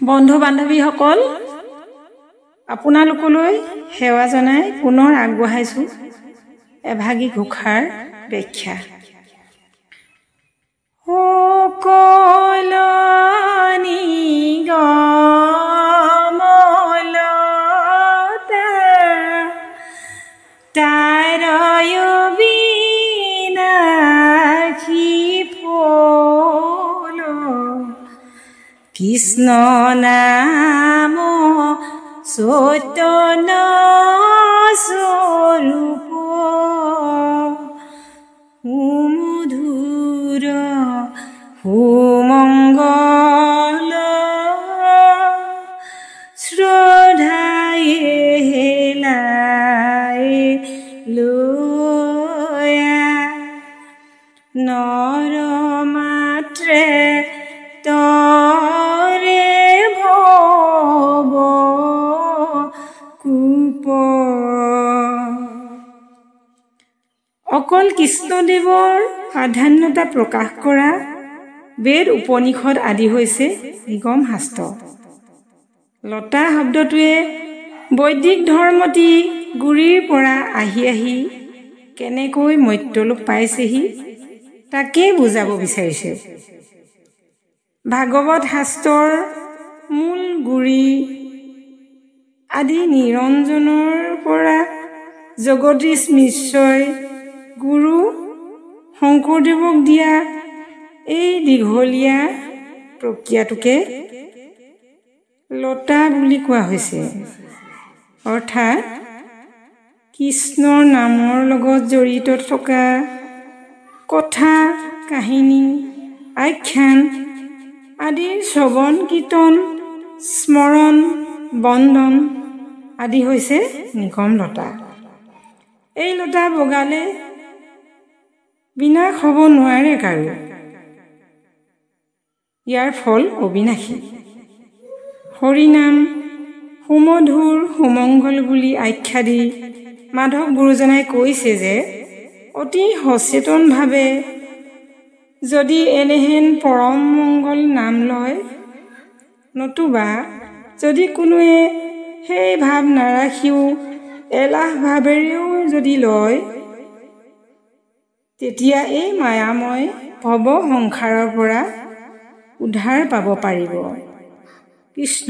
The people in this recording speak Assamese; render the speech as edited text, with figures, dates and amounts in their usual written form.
বন্ধু বান্ধৱীসকল, আপোনালোকলৈ সেৱা জনাই পুনৰ আগবঢ়াইছোঁ এভাগী ঘোষাৰ ব্যাখ্যা। কলনি গমলতা তাৰয় বিনাশী ফুল, কৃষ্ণ নাম চৈতন্য স্বৰূপ, সুমধুৰ সুমংগল শ্ৰদ্ধায়ে হেলাই লয়া, নৰ মাত্ৰে তৰে ভৱ কূপ। অকল কৃষ্ণদেৱৰ প্ৰাধান্যতা প্ৰকাশ কৰা বেদ উপনিষদ আদি হৈছে নিগম শাস্ত্ৰ। লতা শব্দটোৱে বৈদিক ধৰ্মতী গুৰিৰ পৰা আহি আহি কেনেকৈ মৰ্ত্যলোক পাইছেহি তাকেই বুজাব বিচাৰিছে। ভাগৱত শাস্ত্ৰৰ মূল গুৰি আদি নিৰঞ্জনৰ পৰা জগদীশ মিশ্ৰই গুৰু শংকৰদেৱক দিয়া এই দীঘলীয়া প্ৰক্ৰিয়াটোকে লতা বুলি কোৱা হৈছে। অৰ্থাৎ কৃষ্ণৰ নামৰ লগত জড়িত থকা কথা, কাহিনী, আখ্যান আদিৰ শ্ৰৱণ, কীৰ্তন, স্মৰণ, বন্দন আদি হৈছে নিগম লতা। এই লতা বগালে বিনাশ হ'ব নোৱাৰে কাৰো, ইয়াৰ ফল অবিনাশী। হৰিনাম সুমধুৰ সুমংগল বুলি আখ্যা দি মাধৱ গুৰুজনাই কৈছে যে অতি সচেতনভাৱে যদি এনেহেন পৰম মংগল নাম লয়, নতুবা যদি কোনোৱে সেই ভাৱ নাৰাখিও এলাহ ভাৱেৰেও যদি লয়, তেতিয়া এই মায়াময় ভৱ সংসাৰৰ পৰা উদ্ধাৰ পাব পাৰিব। কৃষ্ণ।